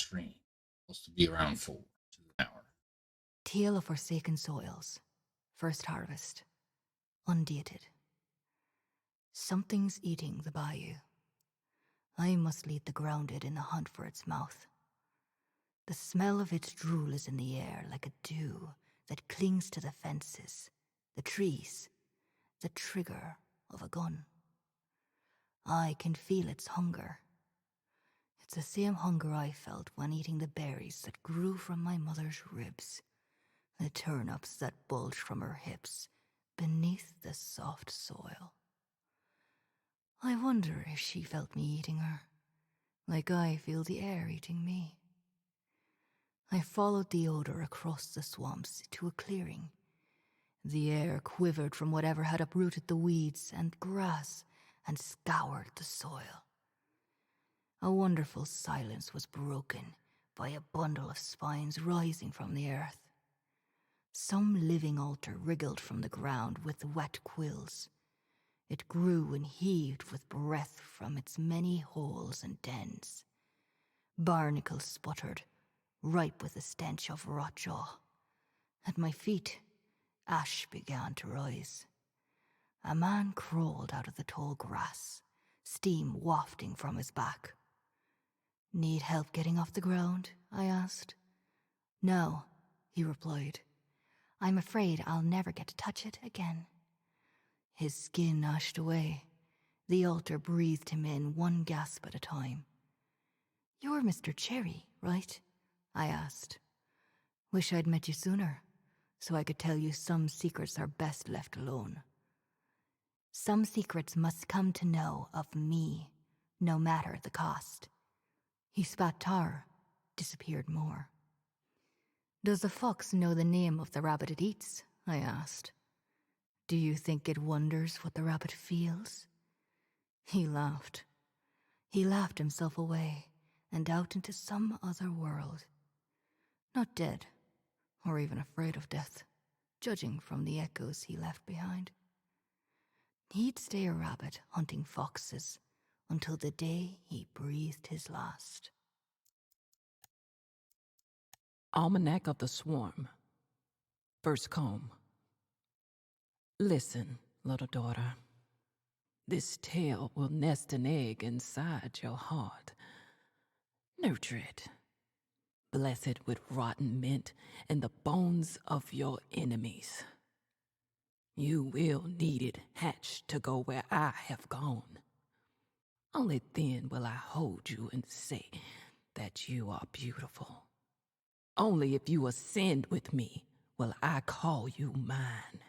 stream. Supposed to be around 4 to an hour. Tale of Forsaken Soils. First harvest. Undated. Something's eating the bayou. I must lead the grounded in the hunt for its mouth. The smell of its drool is in the air like a dew that clings to the fences, the trees, the trigger of a gun. I can feel its hunger. It's the same hunger I felt when eating the berries that grew from my mother's ribs, the turnips that bulged from her hips beneath the soft soil. I wonder if she felt me eating her, like I feel the air eating me. I followed the odor across the swamps to a clearing. The air quivered from whatever had uprooted the weeds and grass and scoured the soil. A wonderful silence was broken by a bundle of spines rising from the earth. Some living altar wriggled from the ground with wet quills. It grew and heaved with breath from its many holes and dens. Barnacles sputtered, ripe with the stench of rot jaw. At my feet, ash began to rise. A man crawled out of the tall grass, steam wafting from his back. "Need help getting off the ground?" I asked. "No," he replied. "I'm afraid I'll never get to touch it again." His skin ashed away. The altar breathed him in one gasp at a time. "You're Mr. Cherry, right?" I asked. "Wish I'd met you sooner, so I could tell you some secrets are best left alone." "Some secrets must come to know of me, no matter the cost." He spat tar, disappeared more. "Does the fox know the name of the rabbit it eats?" I asked. "Do you think it wonders what the rabbit feels?" He laughed. He laughed himself away and out into some other world. Not dead, or even afraid of death, judging from the echoes he left behind. He'd stay a rabbit hunting foxes until the day he breathed his last. Almanac of the Swarm. First comb. Listen, little daughter. This tale will nest an egg inside your heart. Nurture it. Bless it with rotten mint and the bones of your enemies. You will need it hatched to go where I have gone. Only then will I hold you and say that you are beautiful. Only if you ascend with me will I call you mine.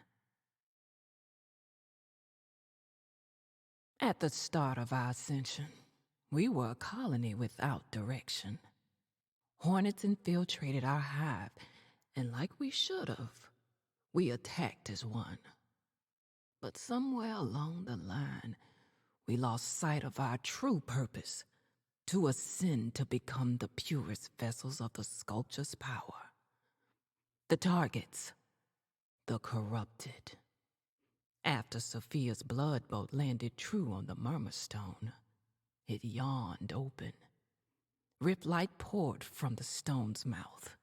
At the start of our ascension, we were a colony without direction. Hornets infiltrated our hive, and like we should have, we attacked as one. But somewhere along the line, we lost sight of our true purpose, to ascend to become the purest vessels of the sculpture's power. The targets, the corrupted. After Sophia's blood boat landed true on the murmur stone, it yawned open. Rift light poured from the stone's mouth,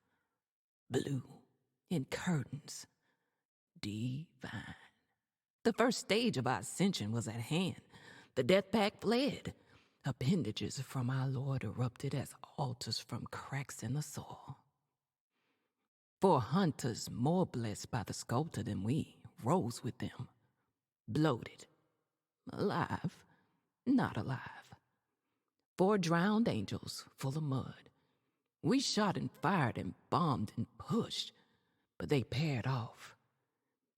blue in curtains, divine. The first stage of our ascension was at hand. The death pact fled. Appendages from our Lord erupted as altars from cracks in the soil. 4 hunters more blessed by the sculptor than we rose with them, bloated, alive, not alive. 4 drowned angels full of mud. We shot and fired and bombed and pushed, but they paired off.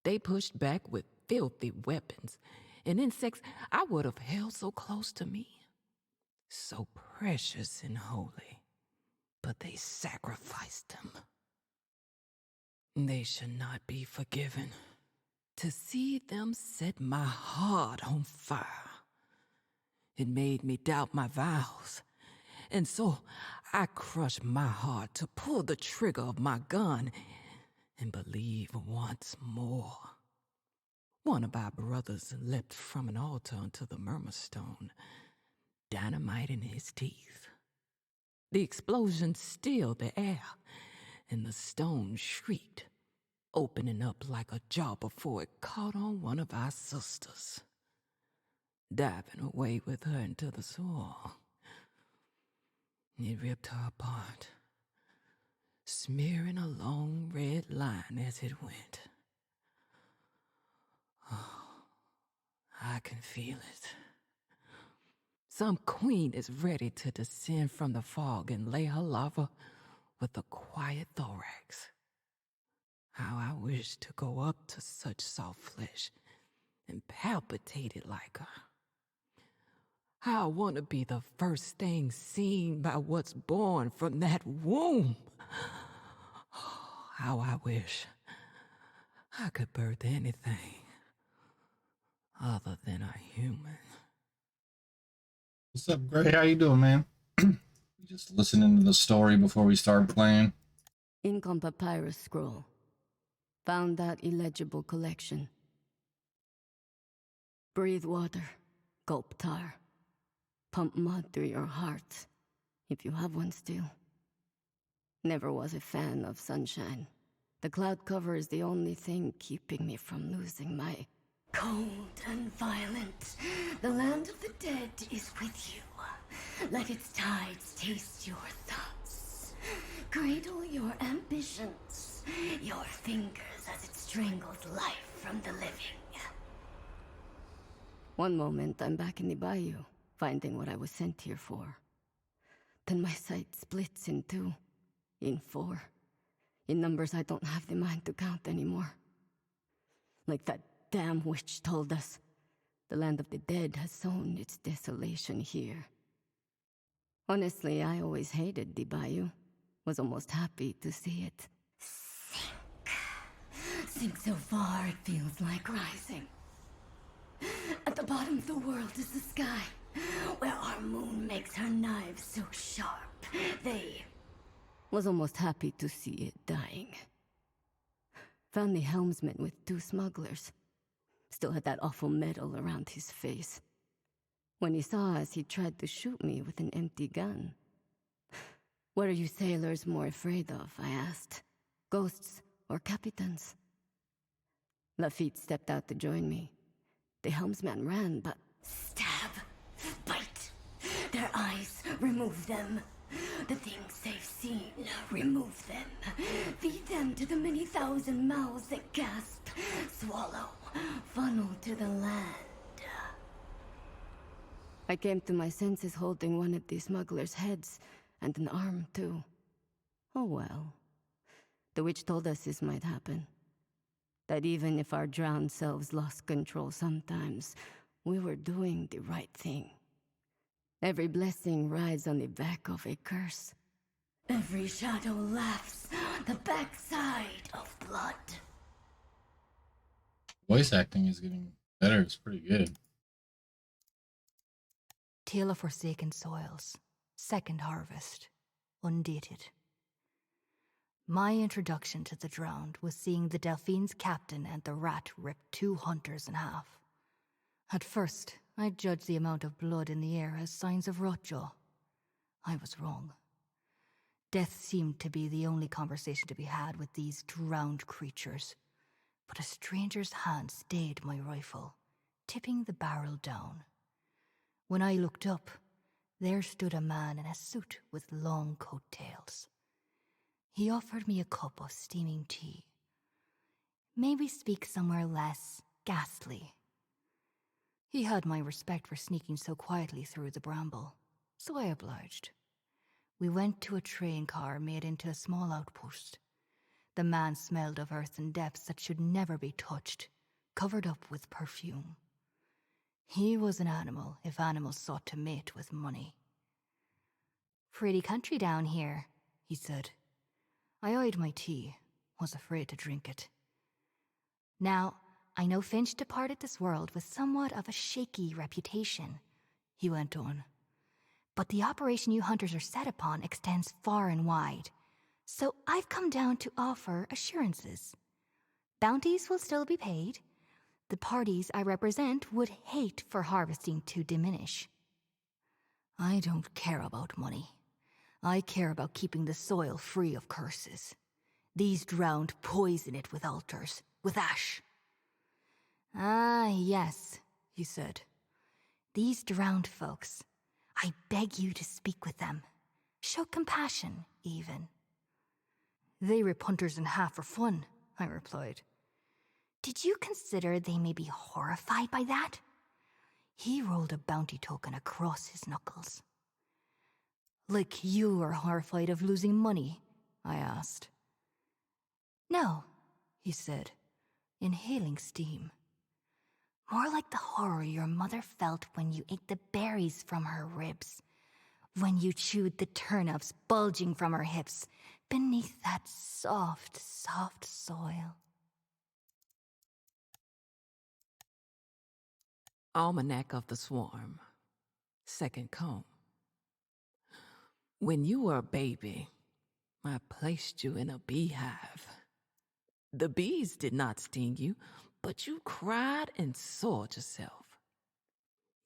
They pushed back with filthy weapons and insects I would have held so close to me, so precious and holy, but they sacrificed them. They should not be forgiven. To see them set my heart on fire, it made me doubt my vows, and so I crushed my heart to pull the trigger of my gun and believe once more. One of our brothers leapt from an altar onto the murmur stone, dynamite in his teeth. The explosion stilled the air, and the stone shrieked, opening up like a jaw before it caught on one of our sisters, diving away with her into the soil. It ripped her apart, smearing a long red line as it went. Oh, I can feel it. Some queen is ready to descend from the fog and lay her lava with a quiet thorax. How I wish to go up to such soft flesh and palpitate it like her. How I want to be the first thing seen by what's born from that womb. How I wish I could birth anything other than a human. What's up, Gray? How you doing, man? Just listening to the story before we start playing. Ink on papyrus scroll. Found that illegible collection. Breathe water, gulp tar. Pump mud through your heart, if you have one still. Never was a fan of sunshine. The cloud cover is the only thing keeping me from losing my... Cold and violent, the land of the dead is with you. Let its tides taste your thoughts. Cradle your ambitions, your fingers as it strangles life from the living. One moment I'm back in the bayou, finding what I was sent here for. Then my sight splits in two, in four, in numbers I don't have the mind to count anymore. Like that damn witch told us, the land of the dead has sown its desolation here. Honestly, I always hated the bayou. Was almost happy to see it sink. Sink so far it feels like rising. At the bottom of the world is the sky, where our moon makes her knives so sharp. Was almost happy to see it dying. Found the helmsman with 2 smugglers. Still had that awful medal around his face. When he saw us, he tried to shoot me with an empty gun. What are you sailors more afraid of, I asked. Ghosts or capitans? Lafitte stepped out to join me. The helmsman ran, but... Stab! Bite! Their eyes, remove them. The things they've seen, remove them. Feed them to the many thousand mouths that gasp, swallow, funnel to the land. I came to my senses holding one of the smugglers' heads, and an arm too. Oh well. The witch told us this might happen. That even if our drowned selves lost control sometimes, we were doing the right thing. Every blessing rides on the back of a curse. Every shadow laughs, the backside of blood. Voice acting is getting better. It's pretty good. Tale of Forsaken Soils, second harvest, undated. My introduction to the drowned was seeing the Delphine's captain and the rat rip 2 hunters in half. At first, I judged the amount of blood in the air as signs of rotjaw. I was wrong. Death seemed to be the only conversation to be had with these drowned creatures. But a stranger's hand stayed my rifle, tipping the barrel down. When I looked up, there stood a man in a suit with long coattails. He offered me a cup of steaming tea. May we speak somewhere less ghastly? He had my respect for sneaking so quietly through the bramble, so I obliged. We went to a train car made into a small outpost. The man smelled of earth and depths that should never be touched, covered up with perfume. He was an animal if animals sought to mate with money. Pretty country down here, he said. I eyed my tea, was afraid to drink it. Now, I know Finch departed this world with somewhat of a shaky reputation, he went on. But the operation you hunters are set upon extends far and wide, so I've come down to offer assurances. Bounties will still be paid. The parties I represent would hate for harvesting to diminish. I don't care about money. I care about keeping the soil free of curses. These drowned poison it with altars, with ash. Ah, yes, he said. These drowned folks. I beg you to speak with them. Show compassion, even. They rip hunters in half for fun, I replied. Did you consider they may be horrified by that? He rolled a bounty token across his knuckles. Like you are horrified of losing money? I asked. No, he said, inhaling steam. More like the horror your mother felt when you ate the berries from her ribs, when you chewed the turnips bulging from her hips beneath that soft, soft soil. Almanac of the Swarm, second comb. When you were a baby, I placed you in a beehive. The bees did not sting you, but you cried and soiled yourself.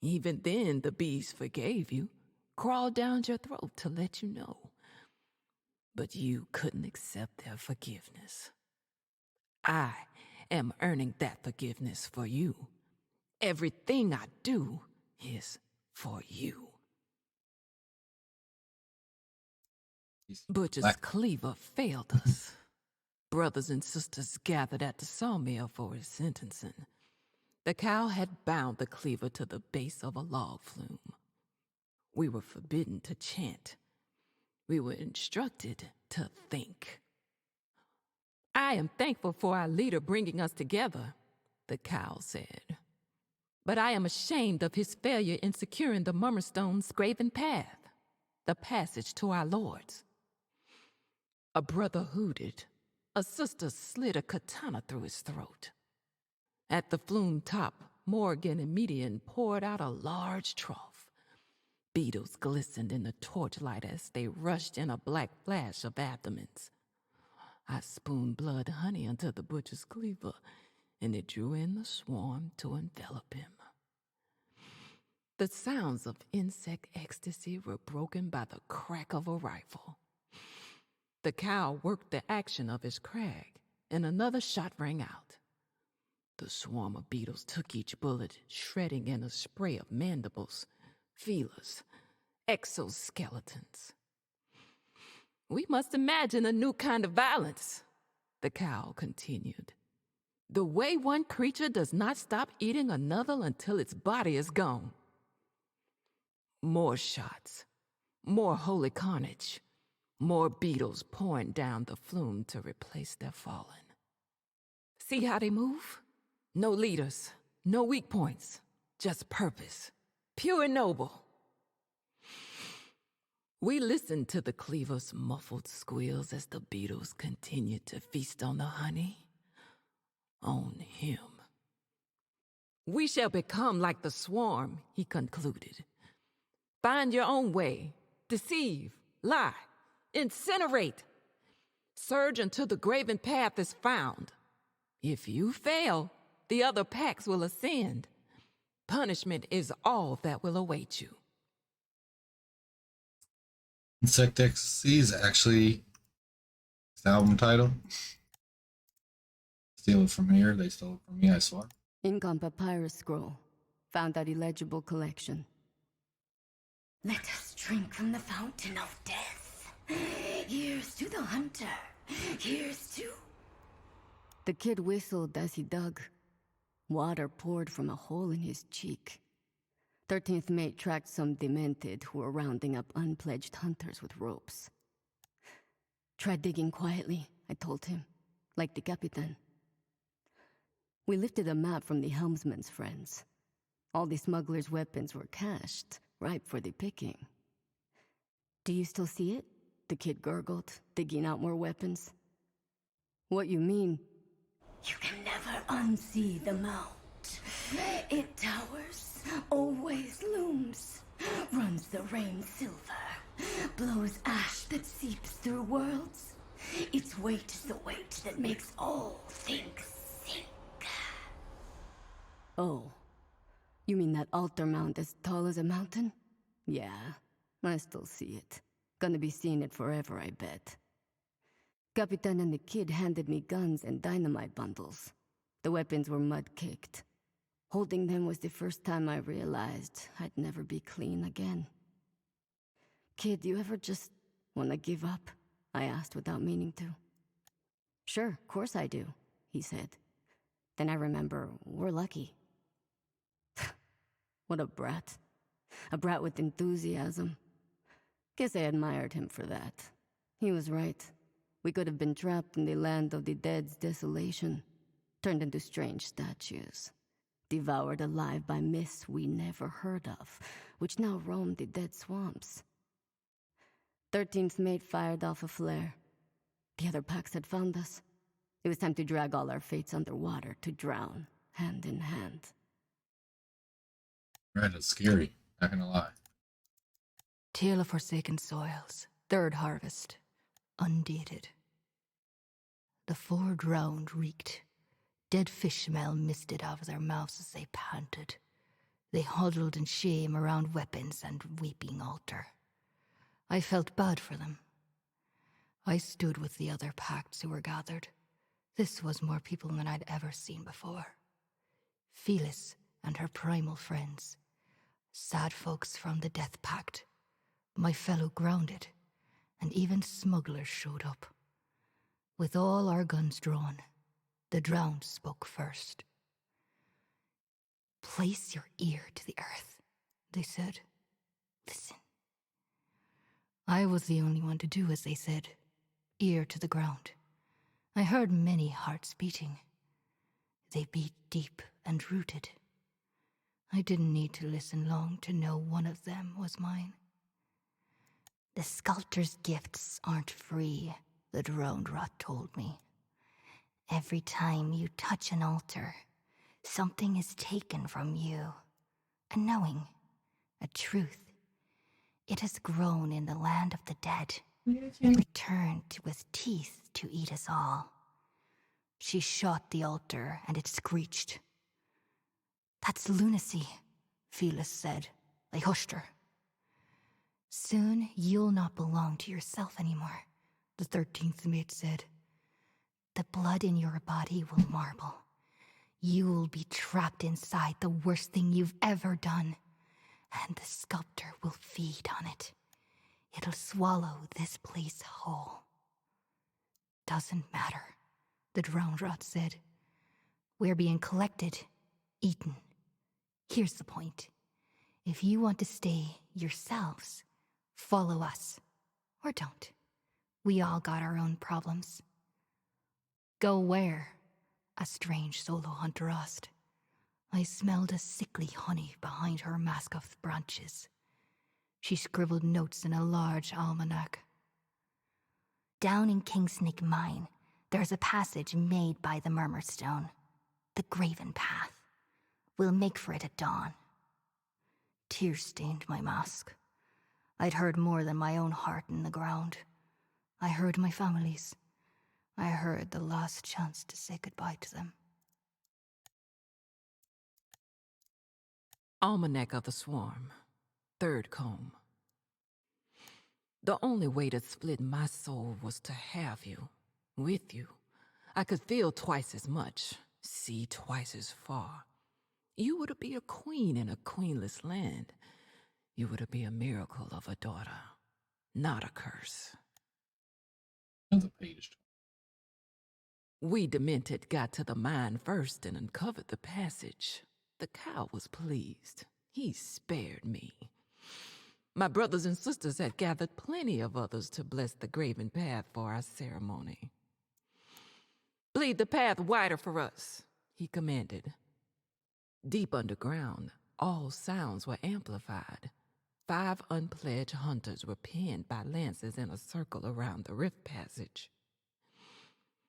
Even then, the bees forgave you, crawled down your throat to let you know. But you couldn't accept their forgiveness. I am earning that forgiveness for you. Everything I do is for you. Butcher's cleaver failed us. Brothers and sisters gathered at the sawmill for his sentencing. The cow had bound the cleaver to the base of a log flume. We were forbidden to chant. We were instructed to think. I am thankful for our leader bringing us together, the cow said. But I am ashamed of his failure in securing the Mummerstone's graven path, the passage to our lords. A brother hooted. A sister slid a katana through his throat. At the flume top, Morgan and Median poured out a large trough. Beetles glistened in the torchlight as they rushed in a black flash of abdomens. I spooned blood honey into the butcher's cleaver, and it drew in the swarm to envelop him. The sounds of insect ecstasy were broken by the crack of a rifle. The cow worked the action of his crag, and another shot rang out. The swarm of beetles took each bullet, shredding in a spray of mandibles, feelers, exoskeletons. We must imagine a new kind of violence, the cow continued. The way one creature does not stop eating another until its body is gone. More shots, more holy carnage, more beetles pouring down the flume to replace their fallen. See how they move? No leaders, no weak points, just purpose, pure and noble. We listened to the cleaver's muffled squeals as the beetles continued to feast on the honey, on him. We shall become like the swarm, he concluded. Find your own way, deceive, lie, incinerate. Surge until the graven path is found. If you fail, the other packs will ascend. Punishment is all that will await you. Insect Ecstasy is actually the album title. Steal it from here. They stole it from me, I swear. Ink on papyrus scroll. Found that illegible collection. Let us drink from the fountain of death. Here's to the hunter. Here's to... The kid whistled as he dug. Water poured from a hole in his cheek. 13th mate tracked some demented who were rounding up unpledged hunters with ropes. Try digging quietly, I told him, like the Capitan. We lifted a map from the helmsman's friends. All the smugglers' weapons were cached, ripe for the picking. Do you still see it? The kid gurgled, digging out more weapons. What you mean? You can never unsee the mount. It towers, always looms, runs the rain silver, blows ash that seeps through worlds. Its weight is the weight that makes all things sink. Oh, you mean that altar mount as tall as a mountain? Yeah, I still see it. Gonna be seeing it forever, I bet. Capitan and the kid handed me guns and dynamite bundles. The weapons were mud-kicked. Holding them was the first time I realized I'd never be clean again. Kid, you ever just wanna give up? I asked without meaning to. Sure, course I do, he said. Then I remember, we're lucky. What a brat. A brat with enthusiasm. Guess I admired him for that. He was right. We could have been trapped in the land of the dead's desolation, turned into strange statues, devoured alive by myths we never heard of, which now roam the dead swamps. 13th mate fired off a flare. The other packs had found us. It was time to drag all our fates underwater to drown, hand in hand. Right, it's scary. Not gonna lie. Tale of Forsaken Soils, third harvest, undated. The four drowned reeked. Dead fish smell misted out of their mouths as they panted. They huddled in shame around weapons and weeping altar. I felt bad for them. I stood with the other pacts who were gathered. This was more people than I'd ever seen before. Phyllis and her primal friends. Sad folks from the Death Pact. My fellow grounded. And even smugglers showed up. With all our guns drawn, the drowned spoke first. Place your ear to the earth, they said. Listen. I was the only one to do as they said, ear to the ground. I heard many hearts beating. They beat deep and rooted. I didn't need to listen long to know one of them was mine. The sculptor's gifts aren't free, the drowned rot told me. Every time you touch an altar, something is taken from you. A knowing, a truth. It has grown in the land of the dead, returned with teeth to eat us all. She shot the altar and it screeched. That's lunacy, Phyllis said. I hushed her. Soon you'll not belong to yourself anymore, the 13th mate said. The blood in your body will marble. You'll be trapped inside the worst thing you've ever done, and the sculptor will feed on it. It'll swallow this place whole. Doesn't matter, the drowned rot said. We're being collected, eaten. Here's the point. If you want to stay yourselves, follow us. Or don't. We all got our own problems. Go where? A strange solo hunter asked. I smelled a sickly honey behind her mask of branches. She scribbled notes in a large almanac. Down in Kingsnake Mine, there's a passage made by the Murmurstone. The Graven Path. We'll make for it at dawn. Tears stained my mask. I'd heard more than my own heart in the ground. I heard my family's. I heard the last chance to say goodbye to them. Almanac of the Swarm, third comb. The only way to split my soul was to have you, with you. I could feel twice as much, see twice as far. You were to be a queen in a queenless land. You were to be a miracle of a daughter, not a curse. Another page. We demented got to the mine first and uncovered the passage. The cow was pleased. He spared me. My brothers and sisters had gathered plenty of others to bless the graven path for our ceremony. Bleed the path wider for us, he commanded. Deep underground, all sounds were amplified. 5 unpledged hunters were pinned by lances in a circle around the rift passage.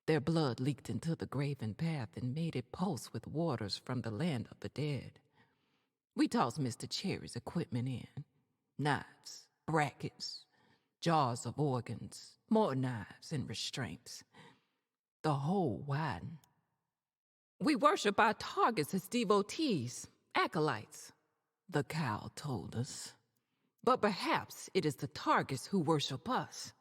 Their blood leaked into the graven path and made it pulse with waters from the land of the dead. We tossed Mr. Cherry's equipment in. Knives, brackets, jars of organs, more knives and restraints. The hole widened. We worship our targets as devotees, acolytes, the cow told us. But perhaps it is the Targets who worship us.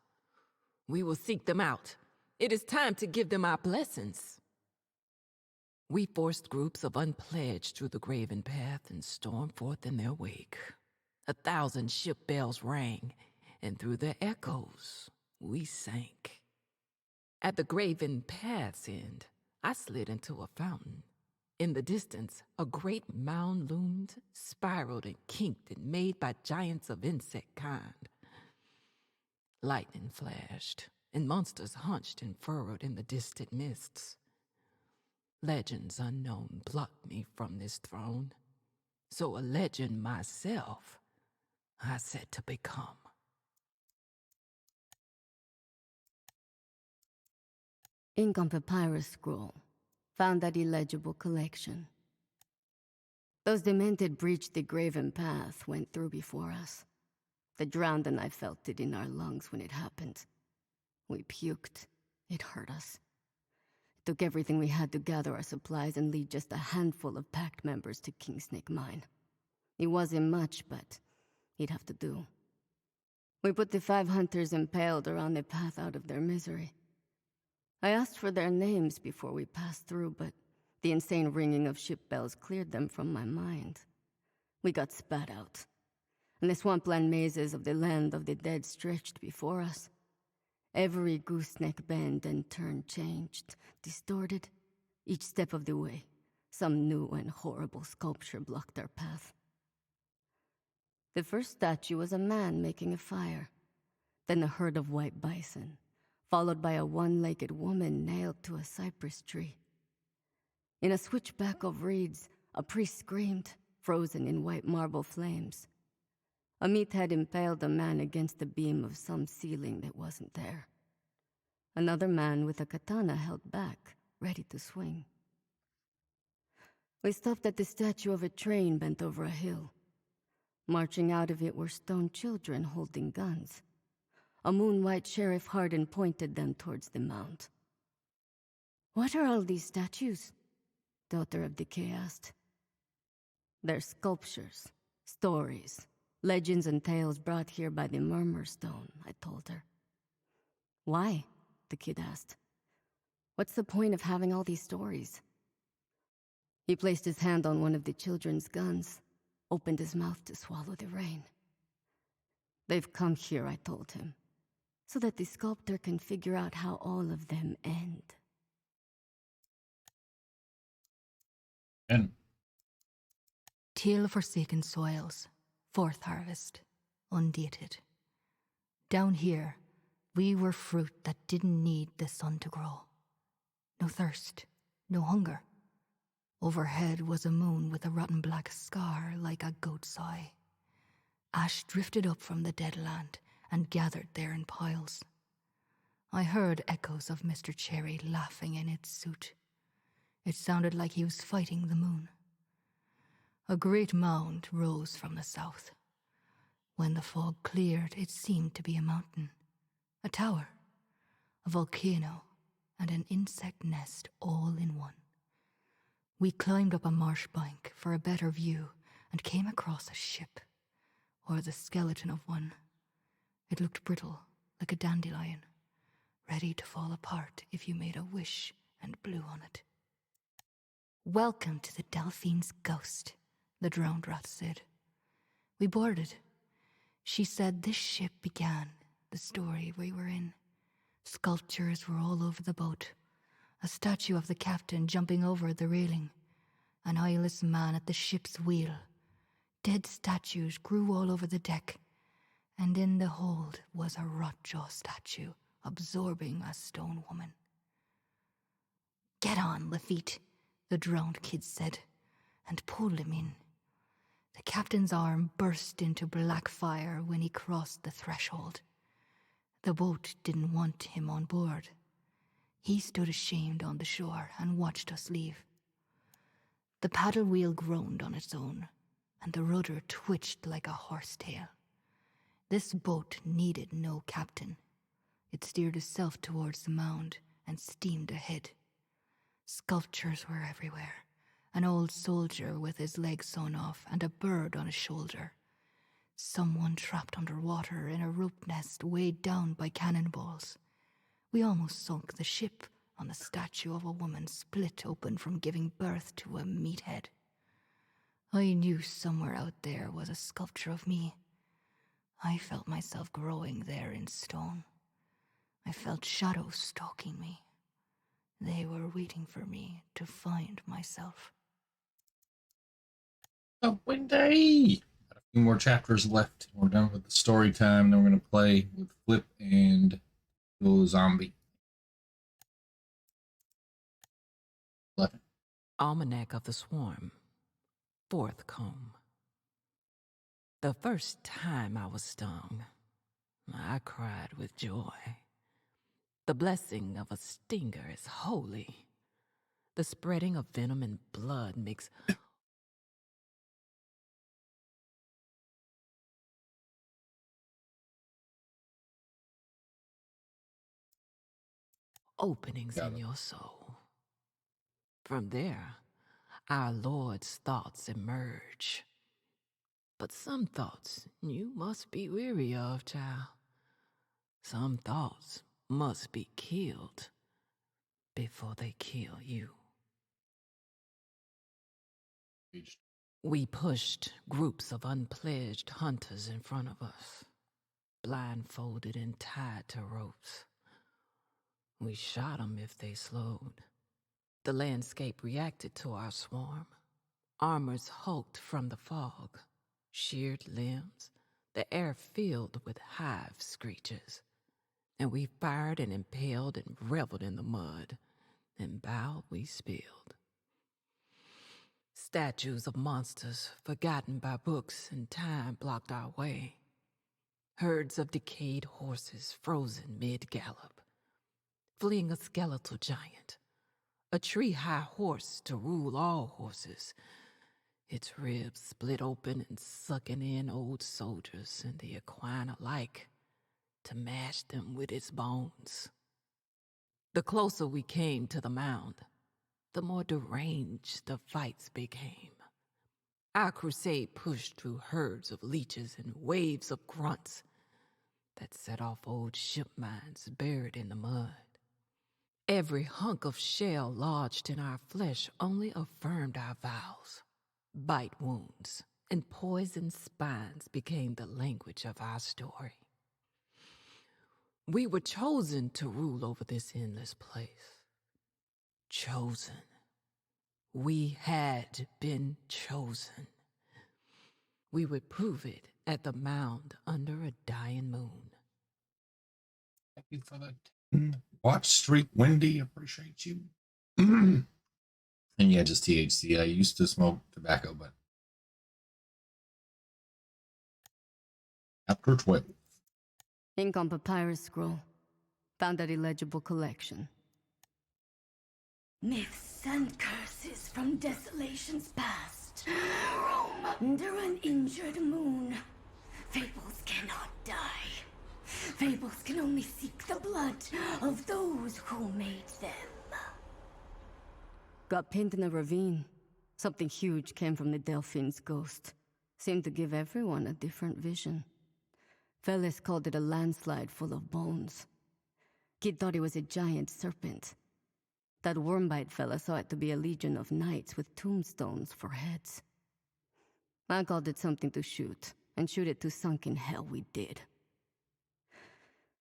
We will seek them out. It is time to give them our blessings. We forced groups of unpledged through the graven path and stormed forth in their wake. 1,000 ship bells rang, and through their echoes, we sank. At the graven path's end, I slid into a fountain. In the distance, a great mound loomed, spiraled and kinked and made by giants of insect kind. Lightning flashed, and monsters hunched and furrowed in the distant mists. Legends unknown plucked me from this throne. So a legend myself, I set to become. Ink on papyrus scroll. Found that illegible collection. Those demented breached the graven path, went through before us. The drowned and I felt it in our lungs when it happened. We puked. It hurt us. It took everything we had to gather our supplies and lead just a handful of pact members to Kingsnake Mine. It wasn't much, but he'd have to do. We put the 5 hunters impaled around the path out of their misery. I asked for their names before we passed through, but the insane ringing of ship bells cleared them from my mind. We got spat out, and the swampland mazes of the land of the dead stretched before us. Every gooseneck bend and turn changed, distorted. Each step of the way, some new and horrible sculpture blocked our path. The first statue was a man making a fire, then a herd of white bison, followed by a one-legged woman nailed to a cypress tree. In a switchback of reeds, a priest screamed, frozen in white marble flames. A meathead impaled a man against the beam of some ceiling that wasn't there. Another man with a katana held back, ready to swing. We stopped at the statue of a train bent over a hill. Marching out of it were stone children holding guns. A moon-white Sheriff Hardin pointed them towards the mound. "What are all these statues?" Daughter of Decay asked. "They're sculptures, stories, legends and tales brought here by the Murmur Stone," I told her. "Why?" the kid asked. "What's the point of having all these stories?" He placed his hand on one of the children's guns, opened his mouth to swallow the rain. "They've come here," I told him, "so that the sculptor can figure out how all of them end." And Tale of Forsaken Soils, 4th harvest, undated. Down here, we were fruit that didn't need the sun to grow. No thirst, no hunger. Overhead was a moon with a rotten black scar like a goat's eye. Ash drifted up from the dead land and gathered there in piles. I heard echoes of Mr. Cherry laughing in its suit. It sounded like he was fighting the moon. A great mound rose from the south. When the fog cleared, it seemed to be a mountain, a tower, a volcano, and an insect nest all in one. We climbed up a marsh bank for a better view and came across a ship, or the skeleton of one. It looked brittle, like a dandelion, ready to fall apart if you made a wish and blew on it. "Welcome to the Delphine's Ghost," the drowned rat said. We boarded. She said this ship began the story we were in. Sculptures were all over the boat. A statue of the captain jumping over the railing. An eyeless man at the ship's wheel. Dead statues grew all over the deck. And in the hold was a rotjaw statue absorbing a stone woman. "Get on, Lafitte," the drowned kid said, and pulled him in. The captain's arm burst into black fire when he crossed the threshold. The boat didn't want him on board. He stood ashamed on the shore and watched us leave. The paddle wheel groaned on its own, and the rudder twitched like a horsetail. This boat needed no captain. It steered itself towards the mound and steamed ahead. Sculptures were everywhere. An old soldier with his leg sawn off and a bird on his shoulder. Someone trapped underwater in a rope nest weighed down by cannonballs. We almost sunk the ship on the statue of a woman split open from giving birth to a meathead. I knew somewhere out there was a sculpture of me. I felt myself growing there in stone. I felt shadows stalking me. They were waiting for me to find myself. Oh, Wendy! Got a few more chapters left. We're done with the story time. Then we're going to play with Flip and Kill Zombie. 11. Almanac of the Swarm, 4th comb. The first time I was stung, I cried with joy. The blessing of a stinger is holy. The spreading of venom and blood makes openings Got in it. your soul. From there, our Lord's thoughts emerge. But some thoughts you must be weary of, child. Some thoughts must be killed before they kill you. We pushed groups of unpledged hunters in front of us, blindfolded and tied to ropes. We shot them if they slowed. The landscape reacted to our swarm. Armors hulked from the fog, sheared limbs, the air filled with hive screeches. And we fired and impaled and reveled in the mud, and bowed we spilled. Statues of monsters forgotten by books and time blocked our way. Herds of decayed horses frozen mid-gallop, fleeing a skeletal giant, a tree-high horse to rule all horses, its ribs split open and sucking in old soldiers and the equine alike to mash them with its bones. The closer we came to the mound, the more deranged the fights became. Our crusade pushed through herds of leeches and waves of grunts that set off old ship mines buried in the mud. Every hunk of shell lodged in our flesh only affirmed our vows. Bite wounds and poisoned spines became the language of our story. We were chosen to rule over this endless place. Chosen. We had been chosen. We would prove it at the mound under a dying moon. Thank you for the watch streak, Wendy. Appreciate you. And yeah, just THC. I used to smoke tobacco, but chapter 12. Ink on papyrus scroll. Found that illegible collection. Myths and curses from Desolation's past roam under an injured moon. Fables cannot die. Fables can only seek the blood of those who made them. Got pinned in a ravine. Something huge came from the Delphine's ghost. Seemed to give everyone a different vision. Fellas called it a landslide full of bones. Kid thought it was a giant serpent. That wormbite fella saw it to be a legion of knights with tombstones for heads. I called it something to shoot, and shoot it to sunk in hell we did.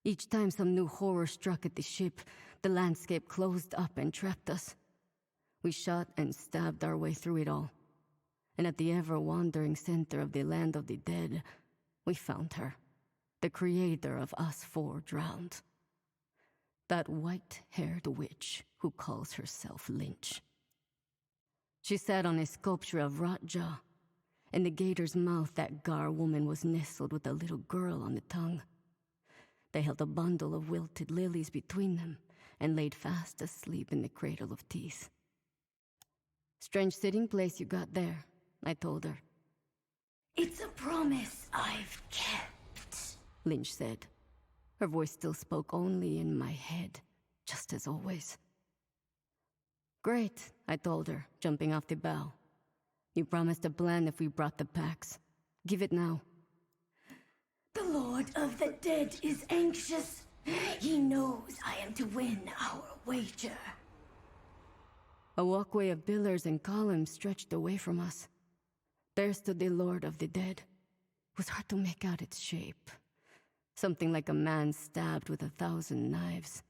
Each time some new horror struck at the ship, the landscape closed up and trapped us. We shot and stabbed our way through it all. And at the ever-wandering center of the land of the dead, we found her, the creator of us four drowned. That white-haired witch who calls herself Lynch. She sat on a sculpture of rot jaw. In the gator's mouth, that Gar woman was nestled with a little girl on the tongue. They held a bundle of wilted lilies between them and laid fast asleep in the cradle of teeth. Strange sitting place you got there, I told her. It's a promise I've kept. Lynch said. Her voice still spoke only in my head, just as always. Great, I told her, jumping off the bow. You promised a plan if we brought the packs. Give it now. Lord of the Dead is anxious. He knows I am to win our wager. A walkway of pillars and columns stretched away from us. There stood the Lord of the Dead. It was hard to make out its shape. Something like a man stabbed with 1,000 knives.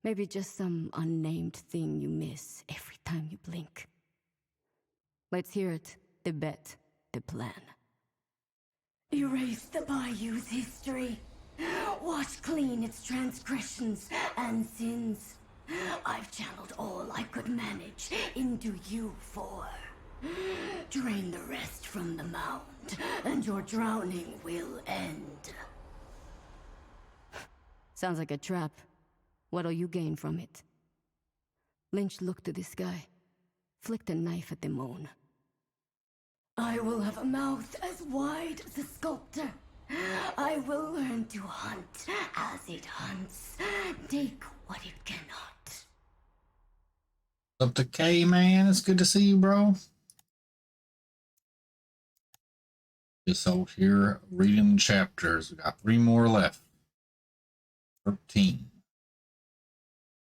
Maybe just some unnamed thing you miss every time you blink. Let's hear it. The bet. The plan. Erase the Bayou's history. Wash clean its transgressions and sins. I've channeled all I could manage into you four. Drain the rest from the mound, and your drowning will end. Sounds like a trap. What'll you gain from it? Lynch looked to the sky, flicked a knife at the moon. I will have a mouth as wide as a sculptor. I will learn to hunt as it hunts. Take what it cannot. Up to K, man. It's good to see you, bro. Just out here reading chapters. We got 3 more left. 13.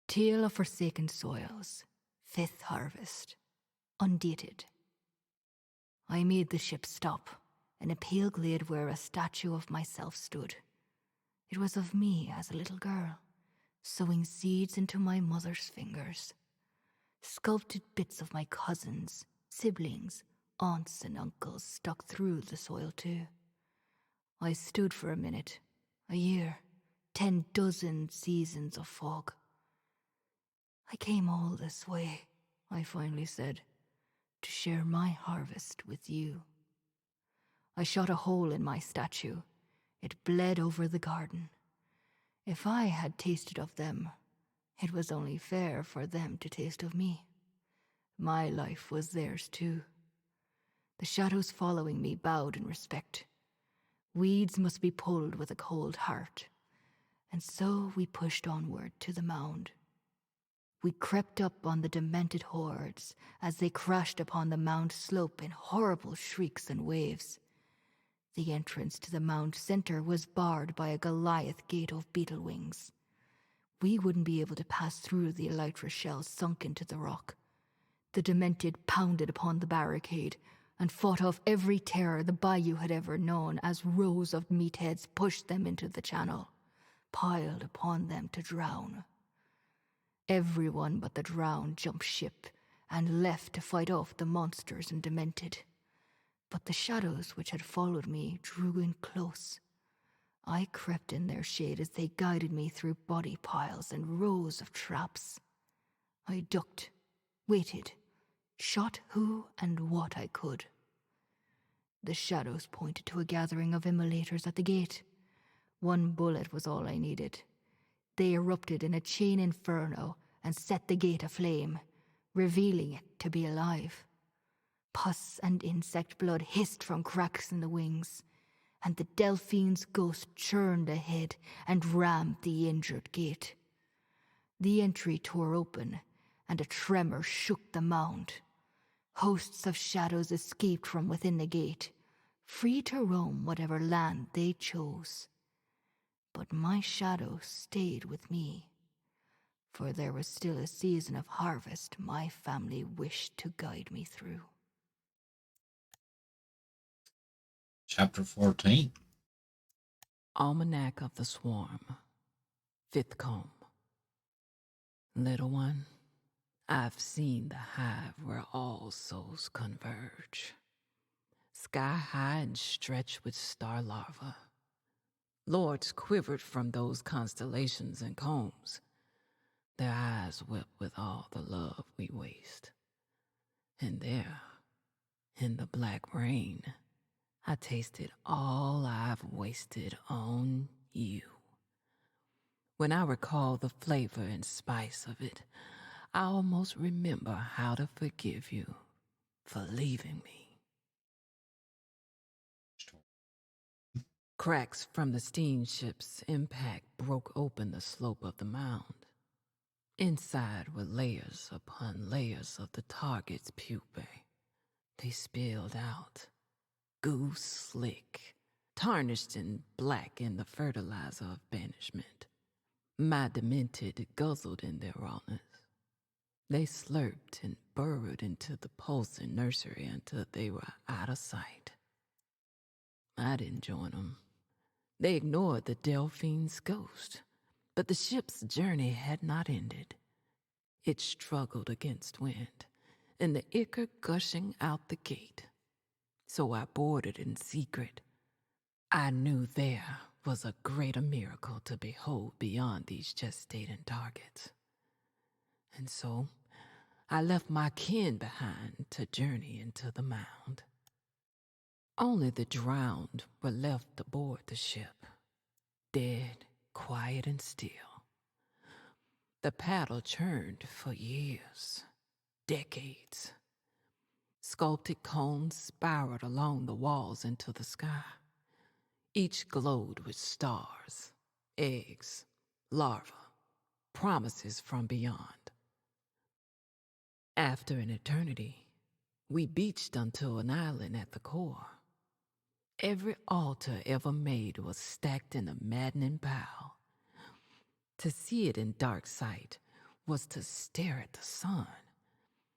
Tale of Forsaken Soils, 5th Harvest, undated. I made the ship stop in a pale glade where a statue of myself stood. It was of me as a little girl, sowing seeds into my mother's fingers. Sculpted bits of my cousins, siblings, aunts and uncles stuck through the soil too. I stood for a minute, a year, 10 dozen seasons of fog. I came all this way, I finally said, to share my harvest with you. I shot a hole in my statue. It bled over the garden. If I had tasted of them, it was only fair for them to taste of me. My life was theirs too. The shadows following me bowed in respect. Weeds must be pulled with a cold heart. And so we pushed onward to the mound. We crept up on the demented hordes as they crashed upon the mound slope in horrible shrieks and waves. The entrance to the mound center was barred by a Goliath gate of beetle wings. We wouldn't be able to pass through the elytra shells sunk into the rock. The demented pounded upon the barricade and fought off every terror the bayou had ever known as rows of meatheads pushed them into the channel, piled upon them to drown. Everyone but the drowned jumped ship and left to fight off the monsters and demented. But the shadows which had followed me drew in close. I crept in their shade as they guided me through body piles and rows of traps. I ducked, waited, shot who and what I could. The shadows pointed to a gathering of immolators at the gate. 1 bullet was all I needed. They erupted in a chain inferno and set the gate aflame, revealing it to be alive. Pus and insect blood hissed from cracks in the wings, and the Delphine's ghost churned ahead and rammed the injured gate. The entry tore open, and a tremor shook the mound. Hosts of shadows escaped from within the gate, free to roam whatever land they chose. But my shadow stayed with me, for there was still a season of harvest my family wished to guide me through. Chapter 14. Almanac of the Swarm, 5th Comb. Little one, I've seen the hive where all souls converge. Sky high and stretched with star larvae. Lords quivered from those constellations and combs. Their eyes wept with all the love we waste. And there, in the black rain, I tasted all I've wasted on you. When I recall the flavor and spice of it, I almost remember how to forgive you for leaving me. Cracks from the steamship's impact broke open the slope of the mound. Inside were layers upon layers of the target's pupae. They spilled out, goose slick, tarnished and black in the fertilizer of banishment. My demented guzzled in their rawness. They slurped and burrowed into the pulsing nursery until they were out of sight. I didn't join them. They ignored the Delphine's ghost, but the ship's journey had not ended. It struggled against wind, and the ichor gushing out the gate. So I boarded in secret. I knew there was a greater miracle to behold beyond these gestating targets. And so I left my kin behind to journey into the mound. Only the drowned were left aboard the ship, dead, quiet, and still. The paddle churned for years, decades. Sculpted cones spiraled along the walls into the sky. Each glowed with stars, eggs, larvae, promises from beyond. After an eternity, we beached onto an island at the core. Every altar ever made was stacked in a maddening pile. To see it in dark sight was to stare at the sun.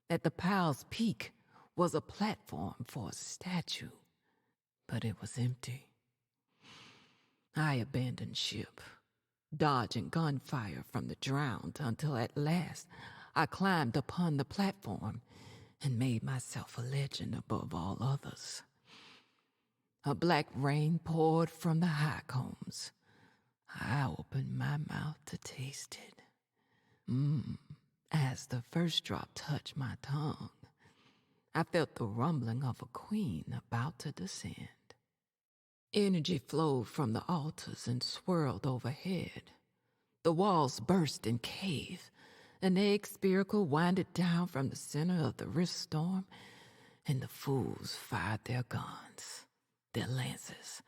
At the pile's peak was a platform for a statue, but it was empty. I abandoned ship, dodging gunfire from the drowned until at last I climbed upon the platform and made myself a legend above all others. A black rain poured from the high combs. I opened my mouth to taste it. As the first drop touched my tongue, I felt the rumbling of a queen about to descend. Energy flowed from the altars and swirled overhead. The walls burst and caved. An egg spiracle winded down from the center of the rift storm, and the fools fired their guns, their lances,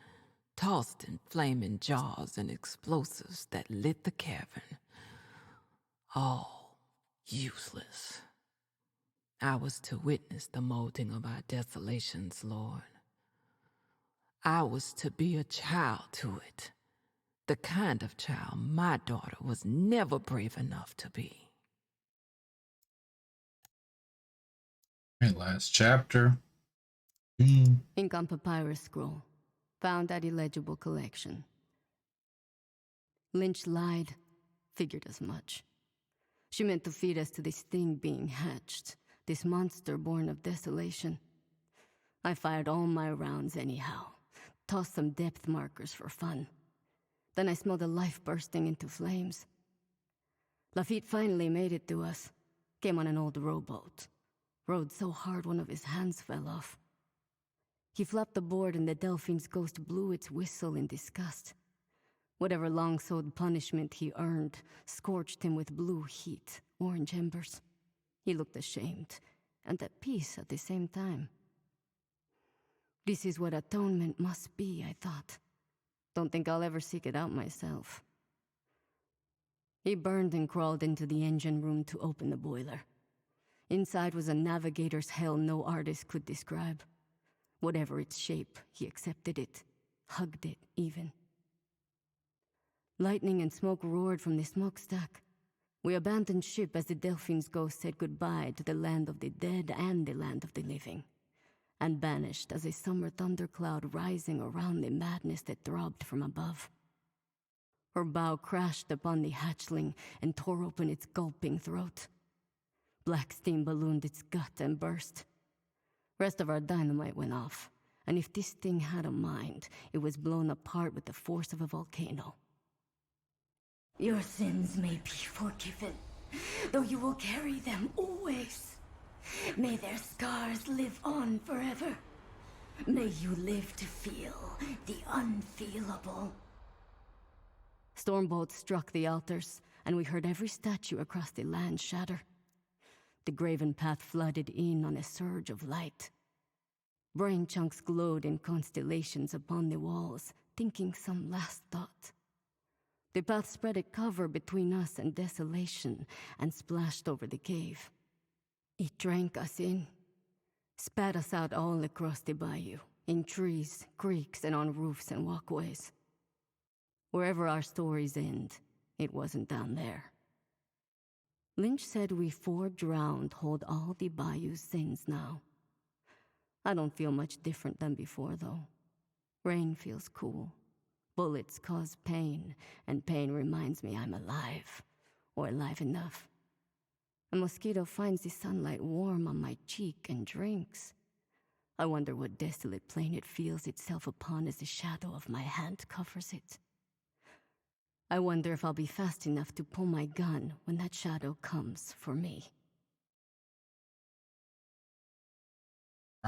tossed in flaming jaws and explosives that lit the cavern. All useless. I was to witness the molding of our desolations, Lord. I was to be a child to it, the kind of child my daughter was never brave enough to be. Okay, last chapter. Ink on papyrus scroll. Found at illegible collection. Lynch lied. Figured as much. She meant to feed us to this thing being hatched, this monster born of desolation. I fired all my rounds anyhow, tossed some depth markers for fun. Then I smelled a life bursting into flames. Lafitte finally made it to us. Came on an old rowboat. Rode so hard one of his hands fell off. He flapped the board and the Delphine's ghost blew its whistle in disgust. Whatever long-sowed punishment he earned scorched him with blue heat, orange embers. He looked ashamed, and at peace at the same time. This is what atonement must be, I thought. Don't think I'll ever seek it out myself. He burned and crawled into the engine room to open the boiler. Inside was a navigator's hell no artist could describe. Whatever its shape, he accepted it, hugged it even. Lightning and smoke roared from the smokestack. We abandoned ship as the Delphine's ghost said goodbye to the land of the dead and the land of the living, and vanished as a summer thundercloud rising around the madness that throbbed from above. Her bow crashed upon the hatchling and tore open its gulping throat. Black steam ballooned its gut and burst. Rest of our dynamite went off, and if this thing had a mind, it was blown apart with the force of a volcano. Your sins may be forgiven, though you will carry them always. May their scars live on forever. May you live to feel the unfeelable. Stormbolts struck the altars, and we heard every statue across the land shatter. The graven path flooded in on a surge of light. Brain chunks glowed in constellations upon the walls, thinking some last thought. The path spread a cover between us and desolation and splashed over the cave. It drank us in, spat us out all across the bayou, In trees, creeks, and on roofs and walkways. Wherever our stories end, it wasn't down there. Lynch said we 4 drowned hold all the bayou's sins now. I don't feel much different than before, though. Rain feels cool. Bullets cause pain, and pain reminds me I'm alive, or alive enough. A mosquito finds the sunlight warm on my cheek and drinks. I wonder what desolate plane it feels itself upon as the shadow of my hand covers it. I wonder if I'll be fast enough to pull my gun when that shadow comes for me.